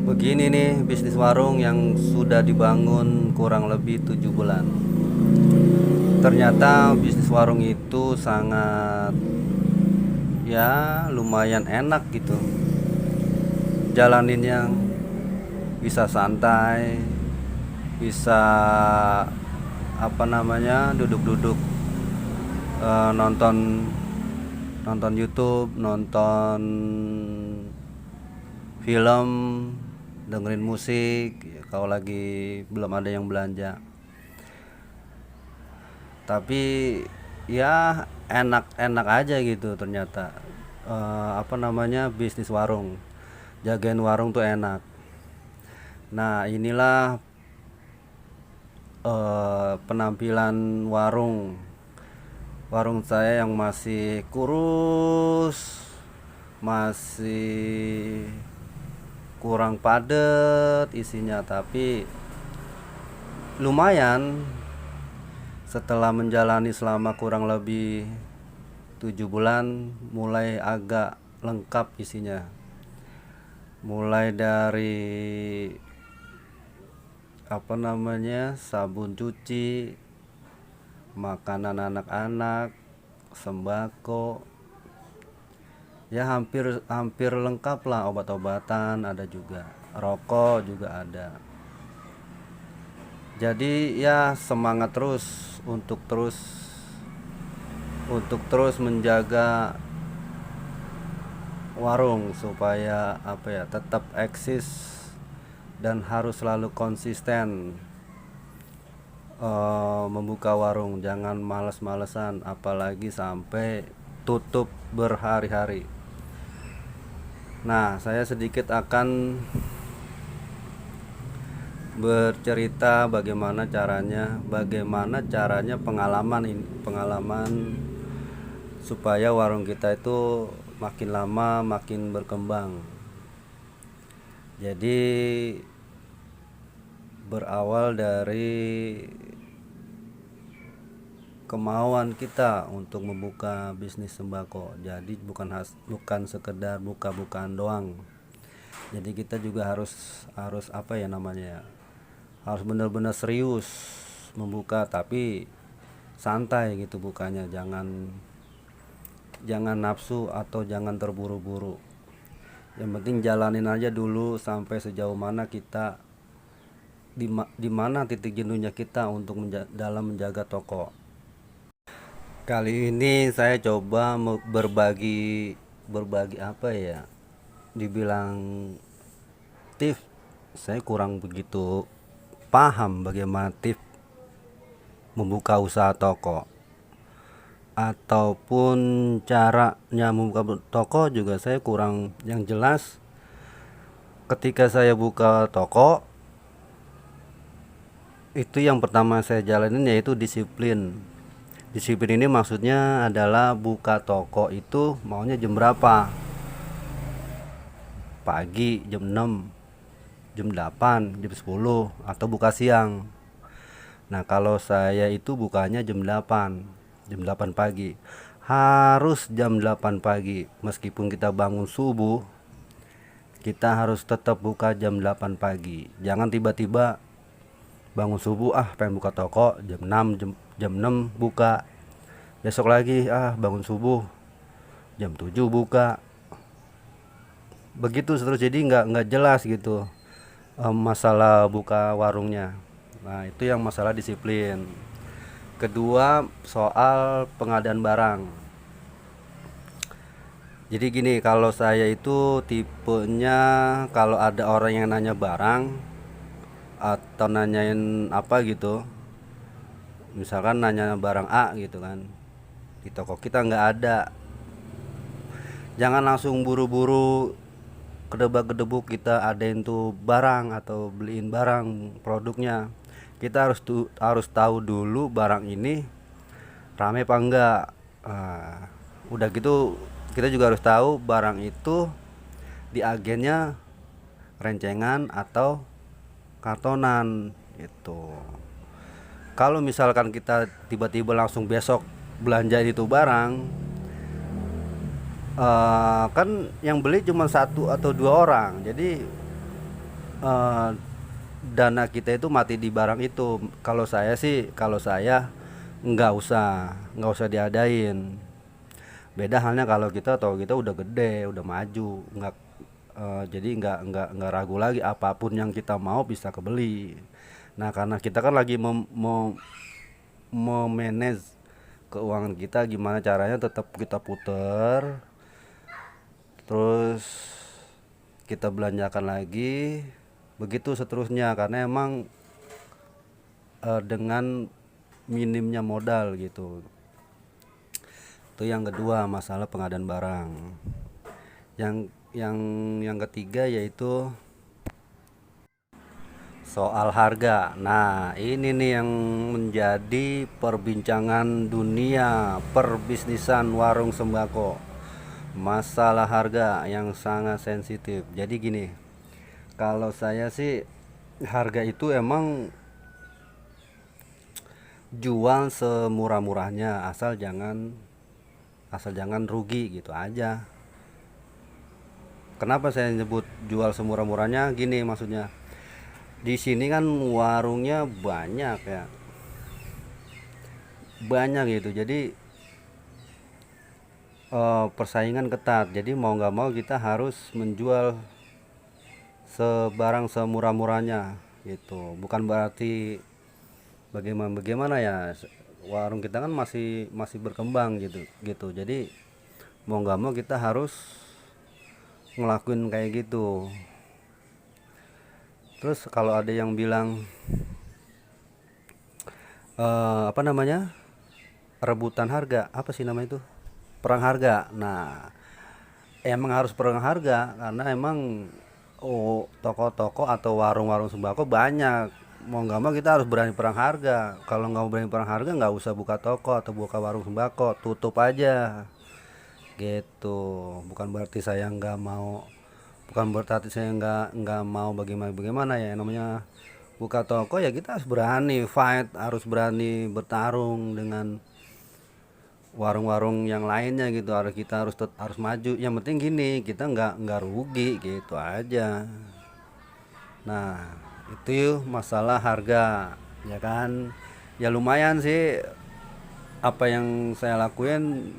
Begini nih bisnis warung yang sudah dibangun kurang lebih 7 bulan. Ternyata bisnis warung itu sangat ya lumayan enak gitu. Jalaninnya bisa santai, bisa duduk-duduk, nonton nonton YouTube, nonton film, dengerin musik ya, kalau lagi belum ada yang belanja. Tapi ya enak-enak aja gitu ternyata. Bisnis warung, jagain warung tuh enak. Nah inilah penampilan warung warung saya yang masih kurus, masih kurang padat isinya, tapi lumayan. Setelah menjalani selama kurang lebih 7 bulan, mulai agak lengkap isinya. Mulai dari sabun cuci, makanan anak-anak, sembako, ya hampir hampir lengkap lah. Obat-obatan ada juga, rokok juga ada. Jadi ya semangat terus untuk terus untuk terus menjaga warung supaya tetap eksis, dan harus selalu konsisten membuka warung, jangan males-malesan apalagi sampai tutup berhari-hari. Nah, saya sedikit akan bercerita bagaimana caranya pengalaman supaya warung kita itu makin lama makin berkembang. Jadi berawal dari kemauan kita untuk membuka bisnis sembako. Jadi bukan sekedar buka-bukaan doang. Jadi kita juga harus harus harus benar-benar serius membuka, tapi santai gitu bukanya, jangan nafsu atau jangan terburu-buru. Yang penting jalanin aja dulu sampai sejauh mana kita, di mana titik jenuhnya kita untuk dalam menjaga toko. Kali ini saya coba berbagi berbagi dibilang tips. Saya kurang begitu paham bagaimana tips membuka usaha toko, ataupun caranya membuka toko juga saya kurang. Yang jelas ketika saya buka toko itu yang pertama saya jalanin yaitu disiplin. Disiplin ini maksudnya adalah buka toko itu maunya jam berapa. Pagi jam 6, jam 8, jam 10, atau buka siang. Nah, kalau saya itu bukanya jam 8 pagi. Harus jam 8 pagi. Meskipun kita bangun subuh, kita harus tetap buka jam 8 pagi. Jangan tiba-tiba bangun subuh, pengen buka toko jam 6, jam 6 buka. Besok lagi bangun subuh jam 7 buka. Begitu terus, jadi nggak jelas gitu masalah buka warungnya. Nah, itu yang masalah disiplin. Kedua, soal pengadaan barang. Jadi gini, kalau saya itu tipenya, kalau ada orang yang nanya barang atau nanyain apa gitu, misalkan nanya barang A gitu kan, di toko kita nggak ada, jangan langsung buru-buru kedebak-kedebuk kita adain tuh barang atau beliin barang produknya. Kita harus tahu dulu barang ini rame apa enggak. Udah gitu kita juga harus tahu barang itu di agennya rencengan atau kartonan itu. Kalau misalkan kita tiba-tiba langsung besok belanja itu barang, kan yang beli cuma satu atau dua orang, jadi eh, dana kita itu mati di barang itu. Kalau saya sih, kalau saya nggak usah diadain. Beda halnya kalau kita tahu kita udah gede, udah maju, nggak jadi nggak ragu lagi, apapun yang kita mau bisa kebeli. Nah, karena kita kan lagi mau manage keuangan kita, gimana caranya tetap kita puter, terus kita belanjakan lagi, begitu seterusnya, karena emang dengan minimnya modal gitu. Itu yang kedua, masalah pengadaan barang. Yang ketiga yaitu soal harga. Nah, ini nih yang menjadi perbincangan dunia perbisnisan warung sembako. Masalah harga yang sangat sensitif. Jadi gini, kalau saya sih harga itu emang jual semurah-murahnya, asal jangan rugi gitu aja. Kenapa saya nyebut jual semurah-murahnya? Gini maksudnya. Di sini kan warungnya banyak ya. Banyak gitu. Jadi persaingan ketat. Jadi mau nggak mau kita harus menjual sebarang semurah-murahnya gitu. Bukan berarti bagaimana ya, warung kita kan masih masih berkembang gitu gitu. Jadi mau nggak mau kita harus ngelakuin kayak gitu. Terus kalau ada yang bilang apa namanya, rebutan harga, apa sih nama itu, perang harga. Nah, emang harus perang harga karena emang toko-toko atau warung-warung sembako banyak. Mau nggak mau kita harus berani perang harga. Kalau nggak berani perang harga, nggak usah buka toko atau buka warung sembako, tutup aja gitu. bukan berarti saya nggak mau Bukan berarti saya nggak mau bagaimana bagaimana ya, namanya buka toko ya kita harus berani fight, harus berani bertarung dengan warung-warung yang lainnya gitu. Kita harus maju. Yang penting gini, kita nggak rugi gitu aja. Nah, itu masalah harga, ya kan. Ya lumayan sih apa yang saya lakuin.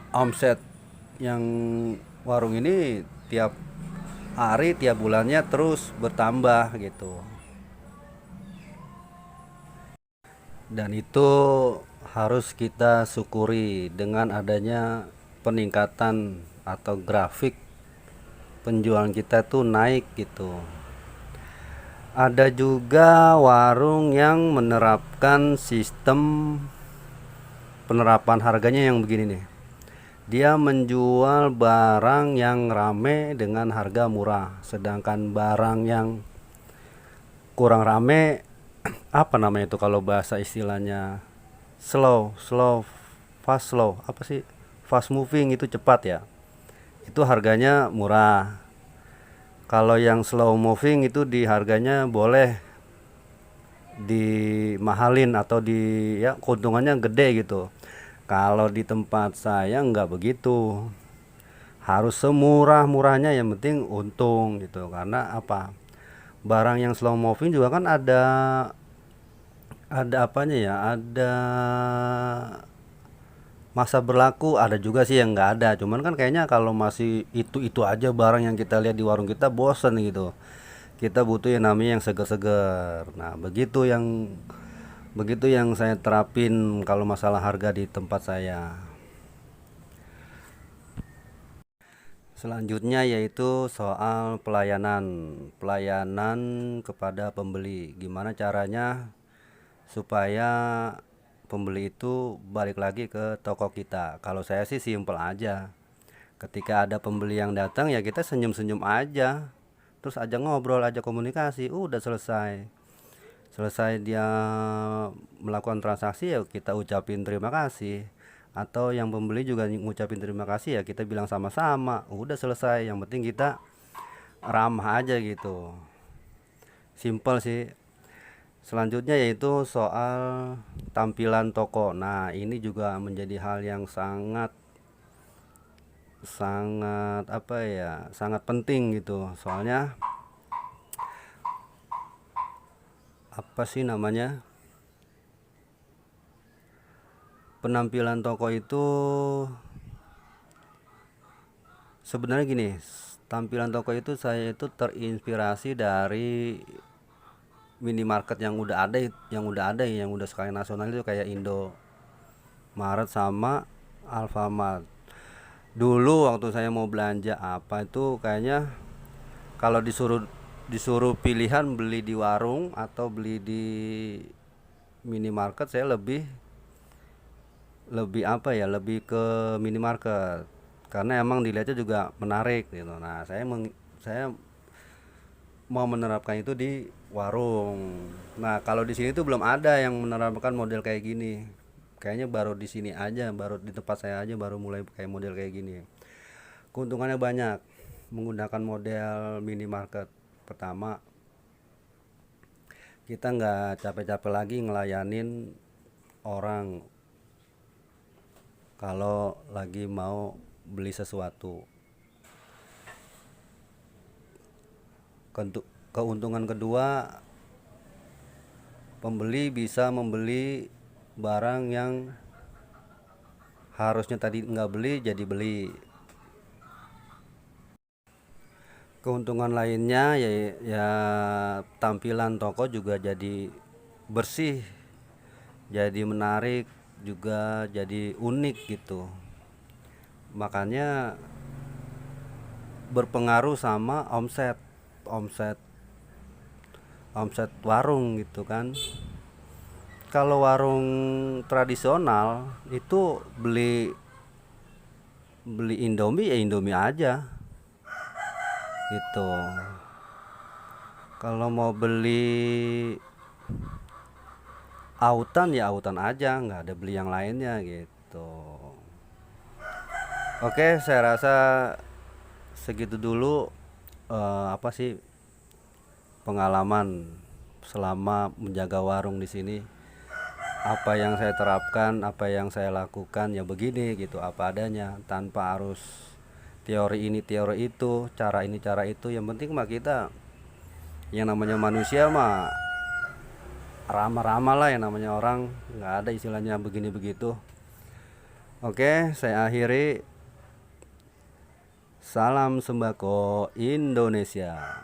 Omset yang warung ini tiap hari, tiap bulannya terus bertambah gitu. Dan itu harus kita syukuri dengan adanya peningkatan atau grafik penjualan kita tuh naik gitu. Ada juga warung yang menerapkan sistem penerapan harganya yang begini nih. Dia menjual barang yang rame dengan harga murah, sedangkan barang yang kurang rame, apa namanya itu kalau bahasa istilahnya, slow slow fast slow, apa sih, fast moving itu cepat ya, itu harganya murah. Kalau yang slow moving itu di harganya boleh dimahalin atau ya keuntungannya gede gitu. Kalau di tempat saya nggak begitu, harus semurah-murahnya, yang penting untung gitu. Karena apa, barang yang slow moving juga kan ada apanya ya, ada masa berlaku, ada juga sih yang nggak ada. Cuman kan kayaknya kalau masih itu aja barang yang kita lihat di warung kita, bosen gitu. Kita butuh yang namanya yang seger-seger. Nah, begitu yang saya terapin kalau masalah harga di tempat saya. Selanjutnya yaitu soal pelayanan. Pelayanan kepada pembeli. Gimana caranya supaya pembeli itu balik lagi ke toko kita. Kalau saya sih simpel aja. Ketika ada pembeli yang datang ya kita senyum-senyum aja. Terus aja ngobrol, aja komunikasi, udah selesai. Selesai dia melakukan transaksi ya kita ucapin terima kasih. Atau yang pembeli juga ngucapin terima kasih, ya kita bilang sama-sama. Udah selesai. Yang penting kita ramah aja gitu. Simple sih. Selanjutnya yaitu soal tampilan toko. Nah, ini juga menjadi hal yang sangat sangat apa ya, sangat penting gitu. Soalnya apa sih namanya, penampilan toko itu sebenarnya gini. Tampilan toko itu saya itu terinspirasi dari minimarket yang udah skala nasional itu kayak Indomaret sama Alfamart. Dulu waktu saya mau belanja apa itu kayaknya kalau disuruh disuruh pilihan beli di warung atau beli di minimarket, saya lebih lebih apa ya, lebih ke minimarket karena emang dilihatnya juga menarik gitu. Nah, saya mau menerapkan itu di warung. Nah, kalau di sini tuh belum ada yang menerapkan model kayak gini. Kayaknya baru di sini aja, baru di tempat saya aja baru mulai kayak model kayak gini. Keuntungannya banyak menggunakan model minimarket. Pertama, kita nggak capek-capek lagi ngelayanin orang kalau lagi mau beli sesuatu. Keuntungan kedua, pembeli bisa membeli barang yang harusnya tadi nggak beli jadi beli. Keuntungan lainnya ya tampilan toko juga jadi bersih, jadi menarik, juga jadi unik gitu. Makanya berpengaruh sama omset, omset, omset warung gitu kan. Kalau warung tradisional itu beli beli Indomie ya Indomie aja gitu. Kalau mau beli autan ya autan aja, nggak ada beli yang lainnya gitu. Oke, saya rasa segitu dulu apa sih pengalaman selama menjaga warung di sini. Apa yang saya terapkan, apa yang saya lakukan ya begini gitu, apa adanya tanpa harus teori ini teori itu, cara ini cara itu. Yang penting mah kita yang namanya manusia mah ramah-ramah lah, yang namanya orang nggak ada istilahnya begini begitu. Oke, saya akhiri. Salam sembako Indonesia.